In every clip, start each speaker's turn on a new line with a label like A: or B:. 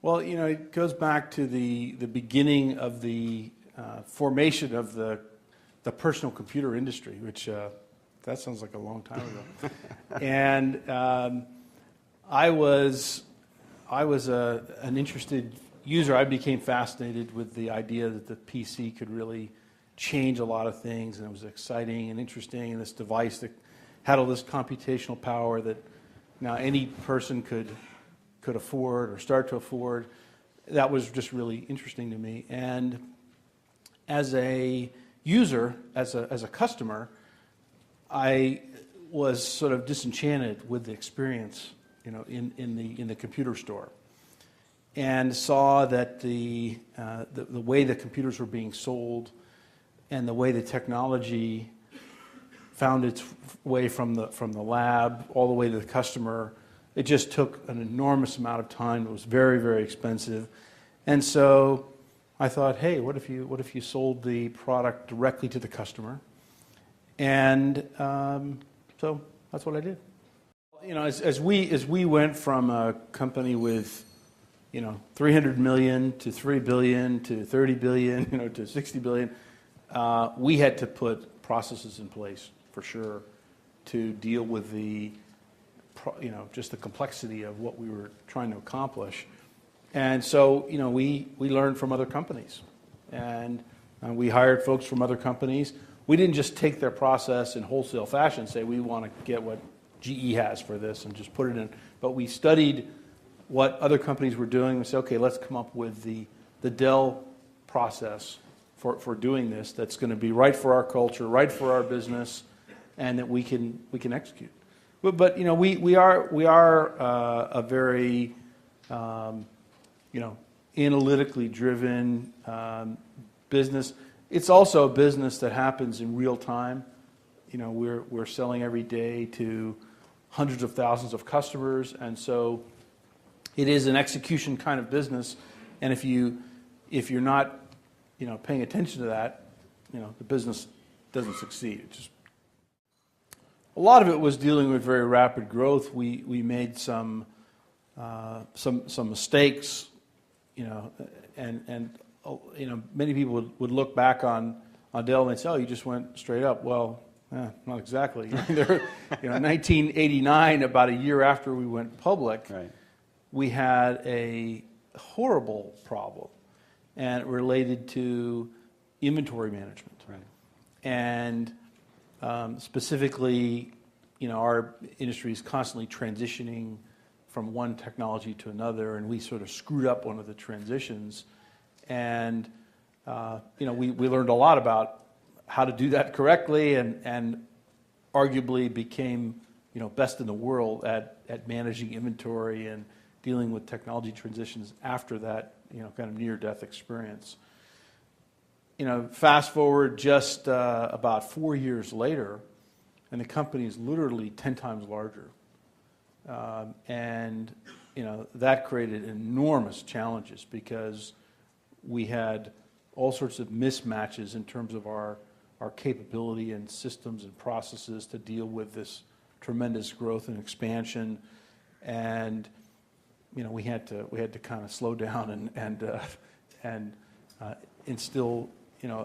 A: Well, it goes back to the beginning of the formation of the personal computer industry, which that sounds like a long time ago. And I was an interested user. I became fascinated with the idea that the PC could really change a lot of things, and it was exciting and interesting, and this device that had all this computational power that now any person could afford or start to afford. That was just really interesting to me. And as a user, as a customer, I was sort of disenchanted with the experience, in the computer store, and saw that the way the computers were being sold and the way the technology found its way from the lab all the way to the customer, it just took an enormous amount of time. It was very, very expensive. And so I thought, hey, what if you sold the product directly to the customer? And so that's what I did. As we went from a company with 300 million to 3 billion to 30 billion, to 60 billion, we had to put processes in place for sure to deal with just the complexity of what we were trying to accomplish. And so, we learned from other companies, and we hired folks from other companies. We didn't just take their process in wholesale fashion and say we want to get what GE has for this and just put it in, but we studied what other companies were doing and said, okay, let's come up with the Dell process for doing this that's going to be right for our culture, right for our business, and that we can execute. But we are a very analytically driven business. It's also a business that happens in real time. We're selling every day to hundreds of thousands of customers, and so it is an execution kind of business. And if you're not paying attention to that, the business doesn't succeed. A lot of it was dealing with very rapid growth. We made some mistakes, and many people would look back on Dell and say, "Oh, you just went straight up." Well, not exactly. In 1989, about a year after we went public, right, we had a horrible problem, and it related to inventory management. Right. And specifically, our industry is constantly transitioning from one technology to another, and we sort of screwed up one of the transitions. And we learned a lot about how to do that correctly, and arguably became best in the world at managing inventory and dealing with technology transitions after that kind of near-death experience. Fast forward just about 4 years later, and the company is literally 10 times larger. And that created enormous challenges because we had all sorts of mismatches in terms of our capability and systems and processes to deal with this tremendous growth and expansion. And we had to kind of slow down and instill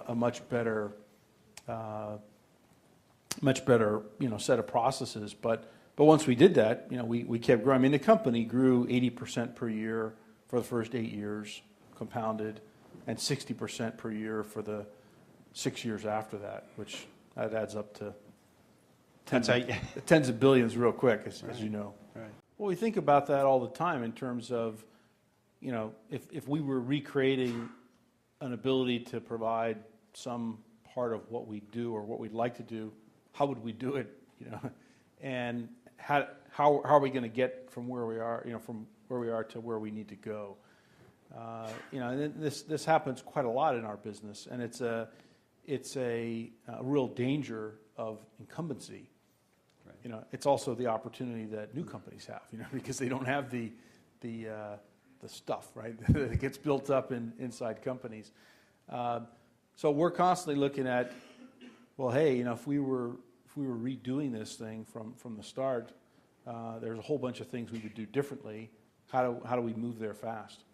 A: a much better set of processes. But once we did that, we kept growing. I mean, the company grew 80% per year for the first 8 years, compounded, and 60% per year for the 6 years after that, which that adds up to tens of billions real quick, as you know. Right. Well, we think about that all the time in terms of, if we were recreating an ability to provide some part of what we do or what we'd like to do, how would we do it? And how are we going to get from where we are, to where we need to go? This happens quite a lot in our business, and it's a real danger of incumbency. Right. It's also the opportunity that new companies have, because they don't have the stuff, right, that gets built up inside companies. So we're constantly looking at, well, hey, if we were redoing this thing from the start, there's a whole bunch of things we would do differently. How do we move there fast?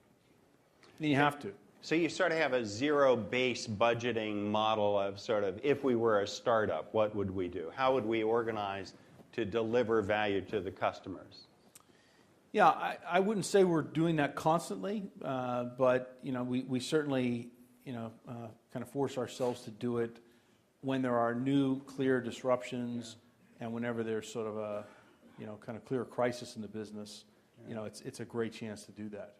A: You have to.
B: So you sort of have a zero-based budgeting model of sort of, if we were a startup, what would we do? How would we organize to deliver value to the customers?
A: Yeah, I wouldn't say we're doing that constantly, but we certainly kind of force ourselves to do it when there are new clear disruptions, and whenever there's sort of a kind of clear crisis in the business. It's a great chance to do that.